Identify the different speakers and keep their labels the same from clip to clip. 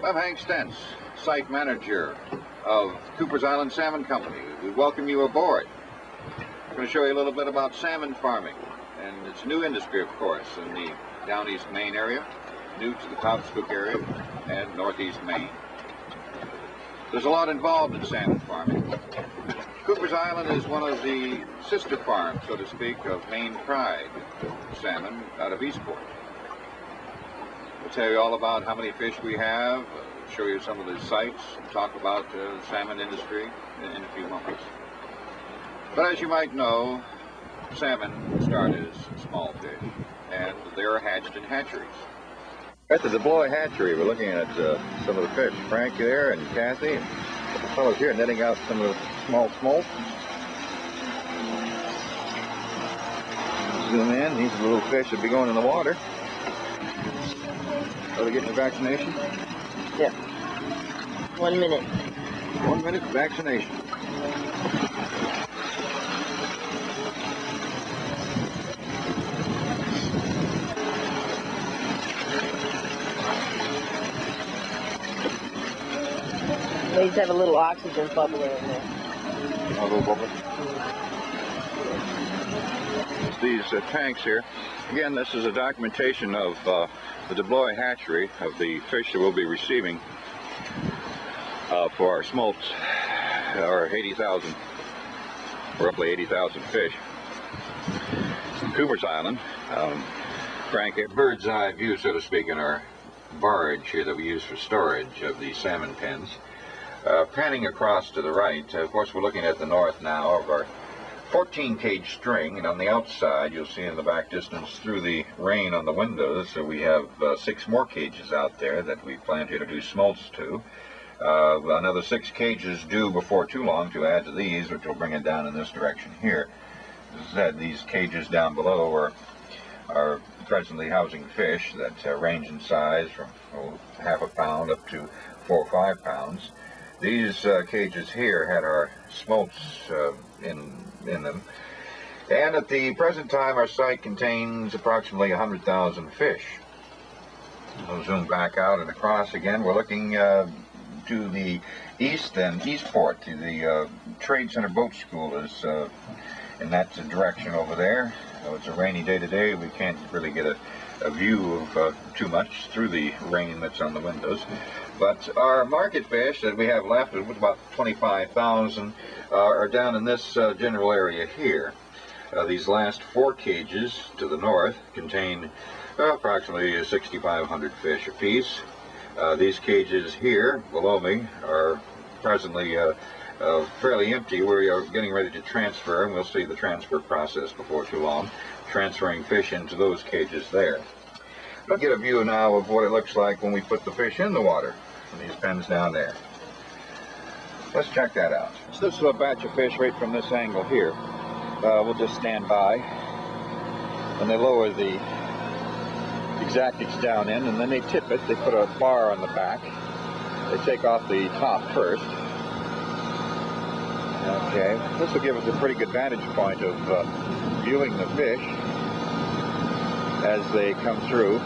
Speaker 1: I'm Hank Stence, site manager of Cooper's Island Salmon Company. We welcome you aboard. I'm going to show you a little bit about salmon farming, and it's a new industry, of course, in the down east Maine area, new to the Cobscook area, and northeast Maine. There's a lot involved in salmon farming. Cooper's Island is one of the sister farms, so to speak, of Maine Pride Salmon out of Eastport. We'll tell you all about how many fish we have, show you some of the sites, talk about the salmon industry in a few moments. But as you might know, salmon start as small fish, and they are hatched in hatcheries. At the Lubec hatchery, we're looking at some of the fish. Frank there and Kathy and the fellows here netting out some of the small smolts. Zoom in, these are the little fish that be going in the water. Are they getting the vaccination?
Speaker 2: Yeah. 1 minute.
Speaker 1: 1 minute vaccination.
Speaker 2: They just have a little oxygen bubbler in there.
Speaker 1: A little bubbler. These tanks here. Again, this is a documentation of the Lubec hatchery of the fish that we'll be receiving for our smolts, our 80,000, roughly 80,000 fish. Cooper's Island, Frank, a bird's eye view, so to speak, in our barge here that we use for storage of the salmon pens. Panning across to the right, of course we're looking at the north now of our 14-cage string, and on the outside you'll see in the back distance through the rain on the windows, so we have 6 more cages out there that we plan to introduce smolts to. Another 6 cages due before too long to add to these, which will bring it down in this direction here. As I said, these cages down below are presently housing fish that range in size from half a pound up to 4 or 5 pounds. These cages here had our smolts in them, and at the present time our site contains approximately 100,000 fish. We'll zoom back out and across again. We're looking to the east and Eastport, to the Trade Center Boat School is in that direction over there. It's a rainy day today. We can't really get a view of too much through the rain that's on the windows. But our market fish that we have left, with about 25,000, are down in this general area here. These last 4 cages to the north contain approximately 6,500 fish apiece. These cages here below me are presently fairly empty. We are getting ready to transfer, and we'll see the transfer process before too long, transferring fish into those cages there. I'll get a view now of what it looks like when we put the fish in the water in these pens down there. Let's check that out. So this is a batch of fish right from this angle here. We'll just stand by, and they lower the exactix down in, and then they tip it. They put a bar on the back. They take off the top first. Okay, this will give us a pretty good vantage point of viewing the fish as they come through.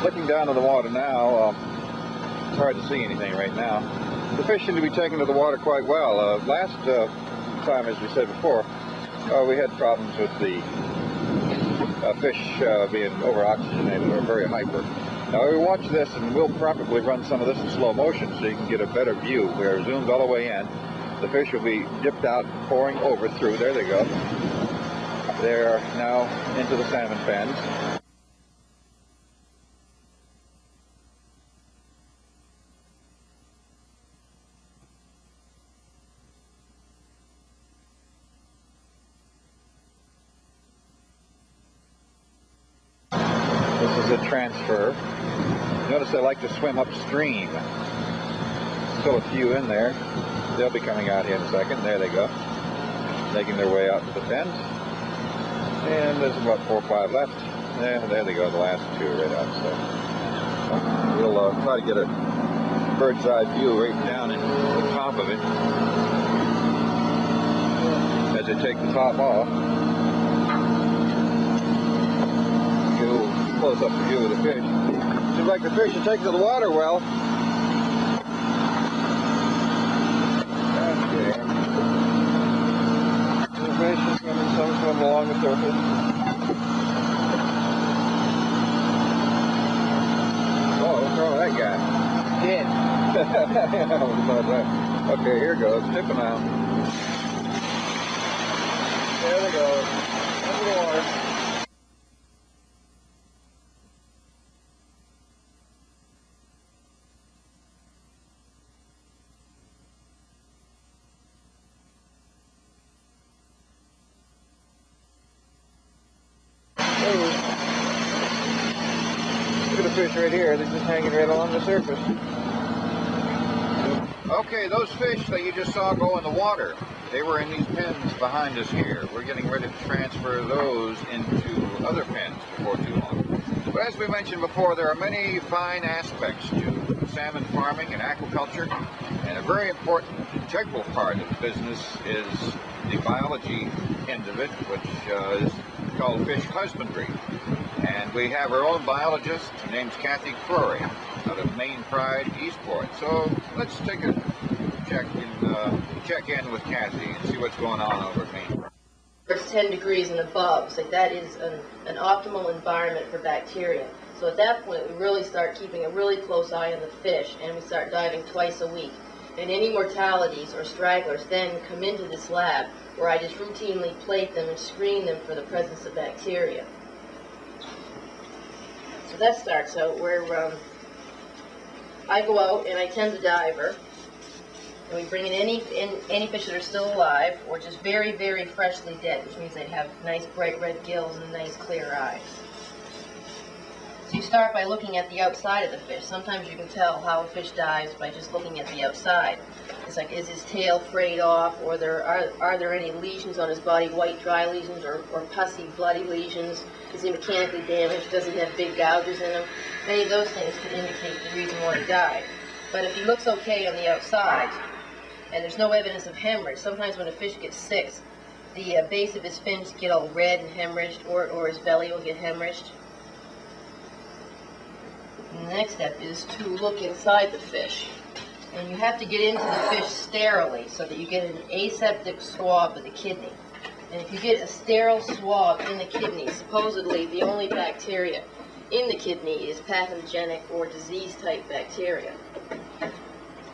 Speaker 1: Looking down to the water now, it's hard to see anything right now. The fish seem to be taken to the water quite well. Last time, as we said before, we had problems with the fish being over-oxygenated or very hyper. Now we watch this, and we'll probably run some of this in slow motion so you can get a better view where it zooms all the way in. The fish will be dipped out, pouring over through. There they go. They're now into the salmon pens. This is a transfer. Notice they like to swim upstream. Still a few in there. They'll be coming out here in a second. There they go. Making their way out to the pens. And there's about 4 or 5 left. There they go, the last 2 right out. So we'll try to get a bird's eye view right down in the top of it as they take the top off. Get a little close-up view of the fish. Seems like the fish are taking to the water well. Okay. The fish is swimming, some swim along the surface. Oh, what's wrong with that guy?
Speaker 2: Dead.
Speaker 1: Okay, here goes. Tipping out. There they go. Under the water. Look at the fish right here. They're just hanging right along the surface. Okay, those fish that you just saw go in the water, they were in these pens behind us here. We're getting ready to transfer those into other pens before too long. But as we mentioned before, there are many fine aspects to salmon farming and aquaculture, and a very important integral part of the business is the biology end of it, which is called fish husbandry. And we have our own biologist. Her name's Kathy Crory, out of Maine Pride, Eastport. So let's take a check in with Kathy and see what's going on over at Maine Pride.
Speaker 2: It's 10 degrees and above, so that is an optimal environment for bacteria. So at that point, we really start keeping a really close eye on the fish, and we start diving twice a week. And any mortalities or stragglers then come into this lab, where I just routinely plate them and screen them for the presence of bacteria. So that starts out where I go out and I tend the diver, and we bring in any fish that are still alive or just very, very freshly dead, which means they have nice bright red gills and nice clear eyes. So you start by looking at the outside of the fish. Sometimes you can tell how a fish dives by just looking at the outside. It's like, is his tail frayed off, or are there any lesions on his body, white dry lesions or pussy bloody lesions? Is he mechanically damaged? Does he have big gouges in him? Any of those things can indicate the reason why he died. But if he looks okay on the outside and there's no evidence of hemorrhage, sometimes when a fish gets sick, the base of his fins get all red and hemorrhaged, or his belly will get hemorrhaged. And the next step is to look inside the fish. And you have to get into the fish sterilely so that you get an aseptic swab of the kidney. And if you get a sterile swab in the kidney, supposedly the only bacteria in the kidney is pathogenic or disease-type bacteria.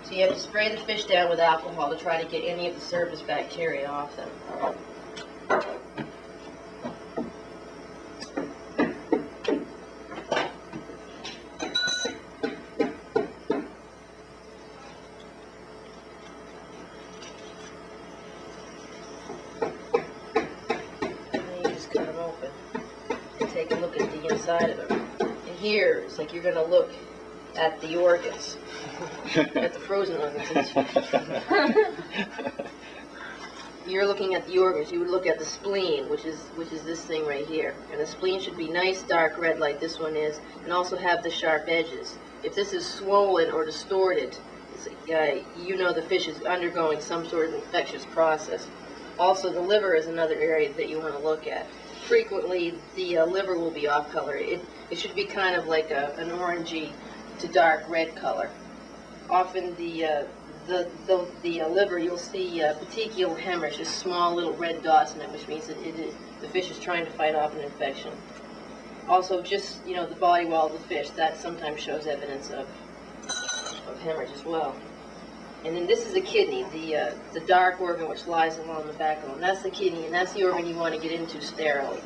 Speaker 2: So you have to spray the fish down with alcohol to try to get any of the surface bacteria off them. Take a look at the inside of them. And here, it's like you're going to look at the organs, at the frozen organs. You're looking at the organs. You would look at the spleen, which is this thing right here. And the spleen should be nice dark red like this one is, and also have the sharp edges. If this is swollen or distorted, you know the fish is undergoing some sort of infectious process. Also, the liver is another area that you want to look at. Frequently, the liver will be off color. It should be kind of like an orangey to dark red color. Often the liver, you'll see petechial hemorrhage, just small little red dots in it, which means that the fish is trying to fight off an infection. Also, just the body wall of the fish, that sometimes shows evidence of hemorrhage as well. And then this is the kidney, the dark organ which lies along the backbone. That's the kidney, and that's the organ you want to get into sterilely.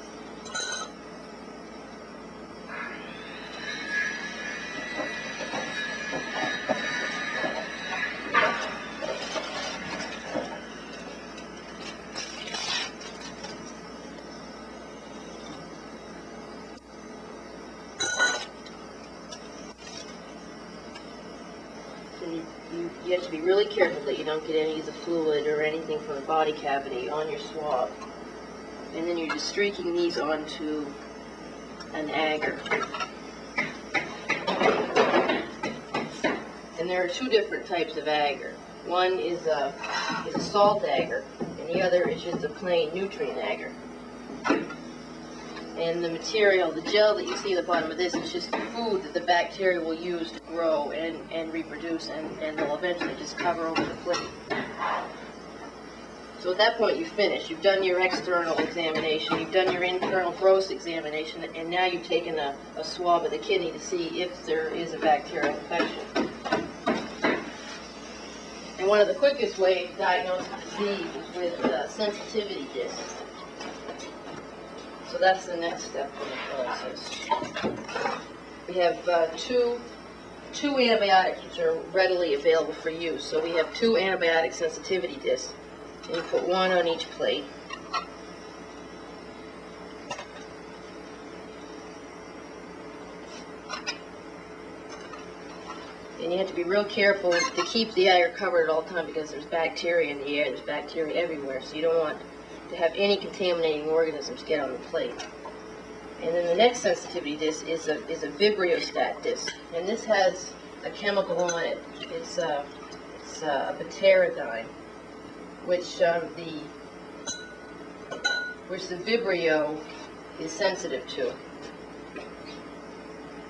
Speaker 2: You have to be really careful that you don't get any of the fluid or anything from the body cavity on your swab. And then you're just streaking these onto an agar. And there are two different types of agar. One is a salt agar, and the other is just a plain nutrient agar. And the material, the gel that you see at the bottom of this is just the food that the bacteria will use to grow and reproduce, and they'll eventually just cover over the plate. So at that point, you've finished. You've done your external examination, you've done your internal gross examination, and now you've taken a swab of the kidney to see if there is a bacterial infection. And one of the quickest ways to diagnose the disease is with sensitivity discs. So that's the next step in the process. We have two antibiotics which are readily available for use. So we have 2 antibiotic sensitivity discs. And you put one on each plate. And you have to be real careful to keep the air covered at all times because there's bacteria in the air, there's bacteria everywhere, so you don't want to have any contaminating organisms get on the plate. And then the next sensitivity disc is a vibriostat disc, and this has a chemical on it. It's a pteridine, which the Vibrio is sensitive to,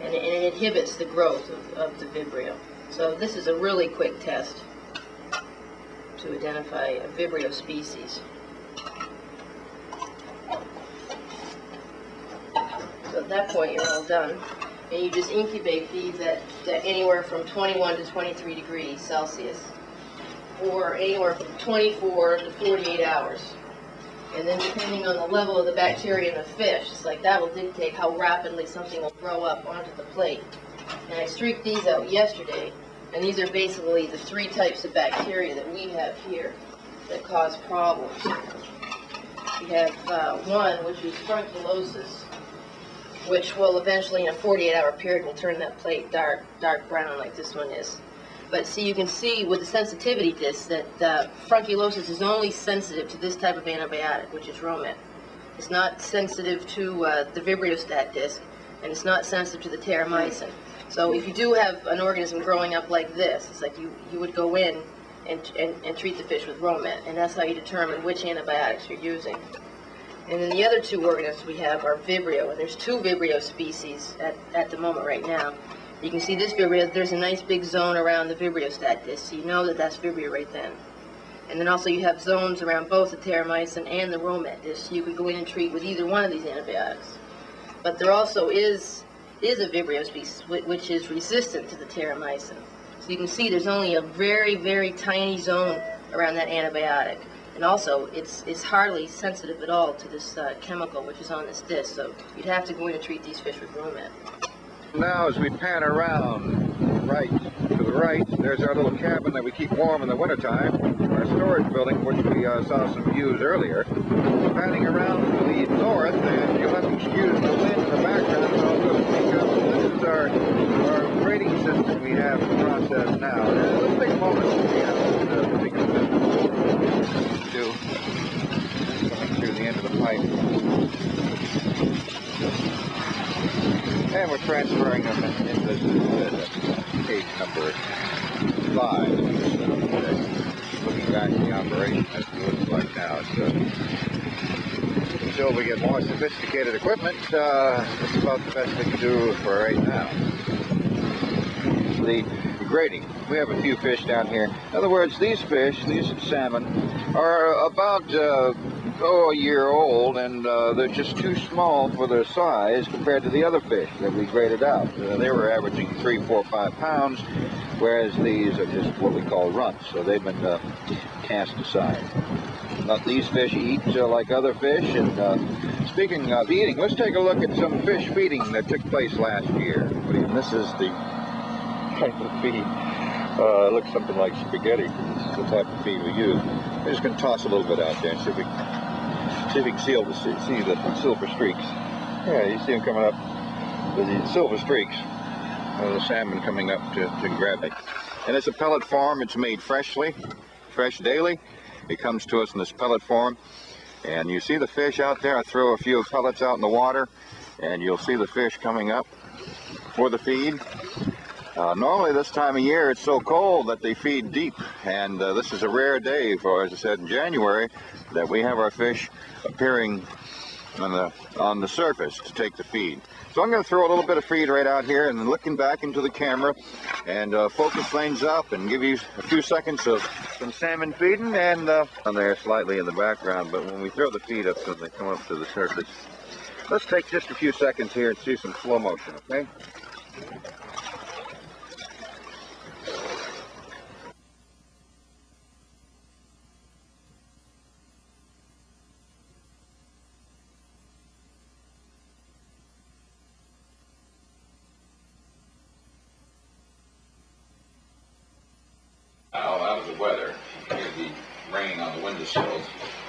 Speaker 2: and it inhibits the growth of the Vibrio. So this is a really quick test to identify a Vibrio species. So at that point you're all done, and you just incubate these at anywhere from 21 to 23 degrees Celsius, or anywhere from 24 to 48 hours. And then depending on the level of the bacteria in the fish, it's like that will dictate how rapidly something will grow up onto the plate. And I streaked these out yesterday, and these are basically the 3 types of bacteria that we have here that cause problems. We have one, which is frunculosis, which will eventually, in a 48-hour period, will turn that plate dark brown like this one is. But see, you can see with the sensitivity disc that frunculosis is only sensitive to this type of antibiotic, which is Romet. It's not sensitive to the vibriostat disc, and it's not sensitive to the terramycin. So if you do have an organism growing up like this, it's like you would go in and treat the fish with Romet, and that's how you determine which antibiotics you're using. And then the other 2 organisms we have are Vibrio, and there's 2 Vibrio species at the moment right now. You can see this Vibrio, there's a nice big zone around the vibriostat disc, so you know that that's Vibrio right then. And then also you have zones around both the terramycin and the Romet disc, so you could go in and treat with either one of these antibiotics. But there also is a Vibrio species which is resistant to the terramycin. So you can see there's only a very, very tiny zone around that antibiotic. And also, it's hardly sensitive at all to this chemical which is on this disc, so you'd have to go in and treat these fish with Romet.
Speaker 1: Now as we pan around right to the right, there's our little cabin that we keep warm in the wintertime, our storage building, which we saw some views earlier. Panning around to the north, and you'll have to excuse the wind in the background, so I'll just speak up. This is our grading system we have in process now. There's a big moment we have the biggest system coming through the end of the pipe. And we're transferring them into this cage number 5. Looking back at the operation, that's what it looks like now. Until we get more sophisticated equipment, it's about the best we can do for right now. The grading. We have a few fish down here. In other words, these fish, these salmon, are about a year old, and they're just too small for their size compared to the other fish that we graded out. They were averaging 3, 4, 5 pounds, whereas these are just what we call runts, so they've been cast aside. But these fish eat like other fish, and speaking of eating, let's take a look at some fish feeding that took place last year. And this is the type of feed. It looks something like spaghetti. This is the type of feed we use. We're just going to toss a little bit out there and see if we can see the silver streaks. Yeah, you see them coming up, the silver streaks. The salmon coming up to grab it. And it's a pellet form. It's made fresh daily. It comes to us in this pellet form. And you see the fish out there. I throw a few pellets out in the water, and you'll see the fish coming up for the feed. Normally this time of year it's so cold that they feed deep, and this is a rare day for, as I said, in January, that we have our fish appearing on the surface to take the feed. So I'm going to throw a little bit of feed right out here, and then looking back into the camera and focus things up and give you a few seconds of some salmon feeding, and on there slightly in the background, but when we throw the feed up so they come up to the surface. Let's take just a few seconds here and see some slow motion, okay? Now, out of the weather, here's the rain on the windowsills.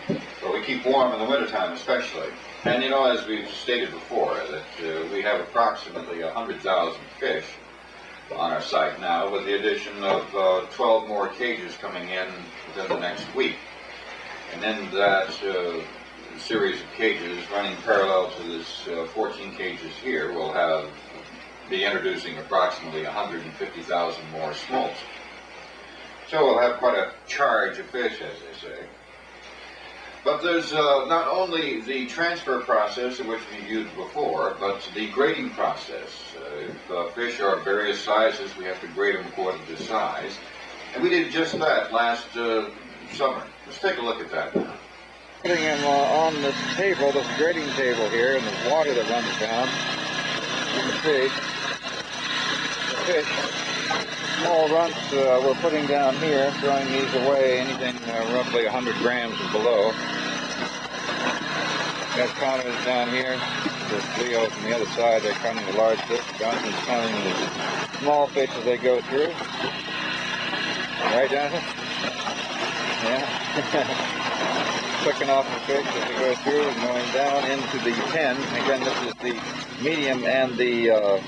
Speaker 1: But we keep warm in the wintertime especially. And you know, as we've stated before, that we have approximately 100,000 fish on our site now, with the addition of 12 more cages coming in within the next week. And then that series of cages running parallel to this 14 cages here will be introducing approximately 150,000 more smolts. So we'll have quite a charge of fish, as they say. But there's not only the transfer process, which we used before, but the grading process. If fish are of various sizes, we have to grade them according to size. And we did just that last summer. Let's take a look at that now. Putting them on this table, this grading table here, and the water that runs down. You can see the fish. Small runts we're putting down here, throwing these away, anything roughly 100 grams and below. Got counters down here. There's Leos on the other side. They're counting the large fish. Johnson's counting the small fish as they go through. Right, Jonathan? Yeah. Clicking off the fish as they go through and going down into the pen. Again, this is the medium and the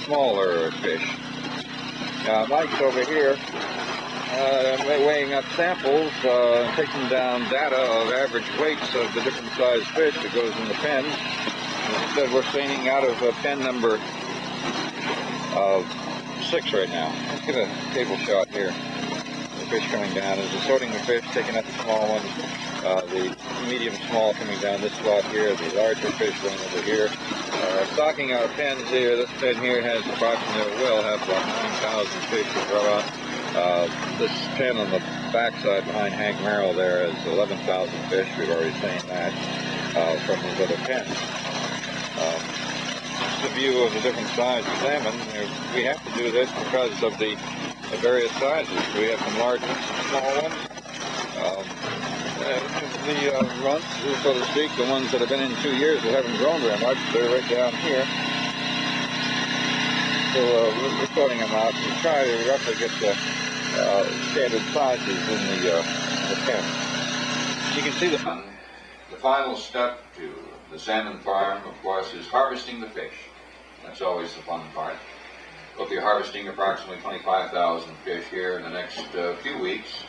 Speaker 1: smaller fish. Mike's over here weighing up samples, taking down data of average weights of the different size fish that goes in the pens. Instead, we're staining out of pen number 6 right now. Let's get a table shot here. The fish coming down. As we're sorting the fish, taking out the small ones, the medium small coming down this slot here, the larger fish going over here. Stocking our pens here, this pen here has approximately, will have about 9,000 fish to throw out. This pen on the backside behind Hank Merrill there is 11,000 fish. We've already seen that from these other pens. Just a view of the different sized salmon. We have to do this because of the various sizes. We have some large ones, some small ones. The runts, so to speak, the ones that have been in 2 years that haven't grown very much, they're right down here. So we're sorting them out to try to roughly get the standard sizes in the pen. You can see the final step to the salmon farm, of course, is harvesting the fish. That's always the fun part. We'll be harvesting approximately 25,000 fish here in the next few weeks.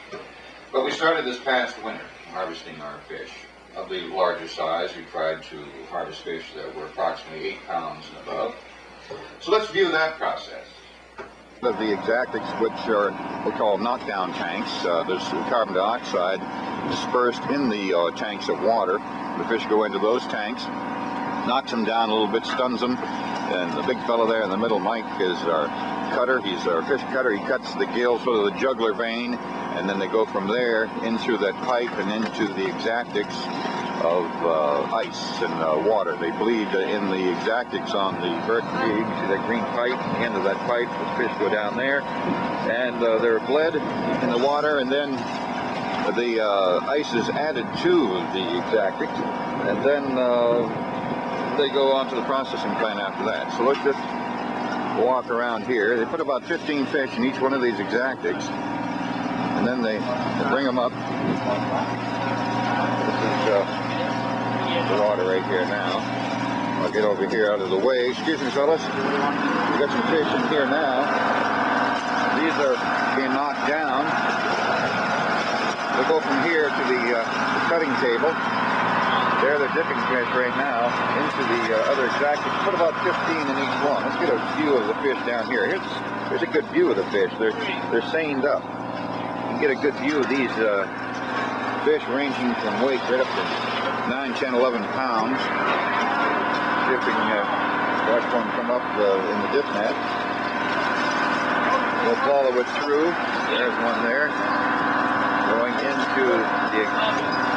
Speaker 1: But we started this past winter harvesting our fish. Of the larger size, we tried to harvest fish that were approximately 8 pounds and above. So let's view that process. Of the exactics, which are we call knockdown tanks, there's carbon dioxide dispersed in the tanks of water. The fish go into those tanks, knocks them down a little bit, stuns them, and the big fellow there in the middle, Mike, is our cutter. He's our fish cutter. He cuts the gill, sort of the jugular vein, and then they go from there in through that pipe and into the exactics of ice and water. They bleed in the exactics on the vertical view. You can see that green pipe, the end of that pipe. The fish go down there, and they're bled in the water, and then the ice is added to the exactics, and then they go on to the processing plant after that. So let's just walk around here. They put about 15 fish in each one of these exactics, and then they bring them up. This is the water right here now. I'll get over here out of the way. Excuse me, fellas. We've got some fish in here now. These are being knocked down. We'll go from here to the cutting table. There they're dipping fish right now into the other exactics. Put about 15 in each one. Let's get a view of the fish down here. Here's a good view of the fish. They're seined up. You can get a good view of these fish ranging from weight right up to 9, 10, 11 pounds. See if we can watch one come up in the dip net. We'll follow it through. There's one there. Going into the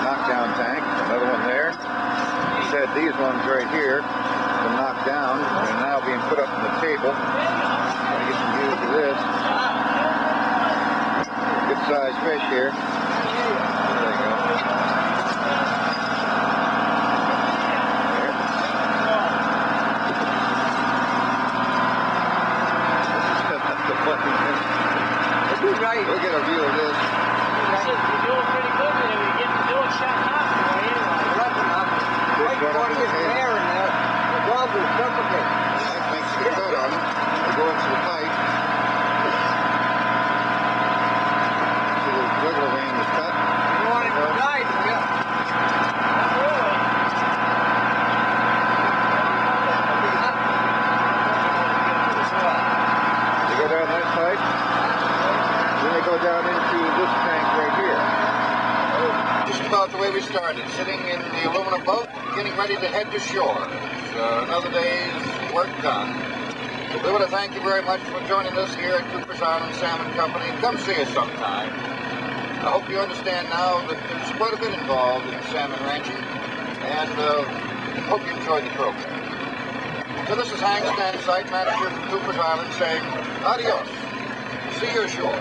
Speaker 1: knockdown tank. Another one there. He said these ones right here been knocked down and are now being put up on the table. Trying to get some views of this. Good sized fish here. There you go. There. That's the fucking thing. We'll get a view of this.
Speaker 3: You're doing pretty good there. You're getting to do it shut up.
Speaker 1: Right going in there.
Speaker 3: The dog is perfectly.
Speaker 1: That makes the cut on it. We go into the pipe. See the wiggle vein is cut.
Speaker 3: You want it to die, yeah.
Speaker 1: They go down that pipe. Then they go down into this tank right here. Just about the way we started, sitting in the aluminum boat, getting ready to head to shore. Another day's work done. So we want to thank you very much for joining us here at Cooper's Island Salmon Company. Come see us sometime. I hope you understand now that there's quite a bit involved in salmon ranching, and hope you enjoyed the program. So this is Hank Stence, site manager from Cooper's Island, saying adios. See you ashore.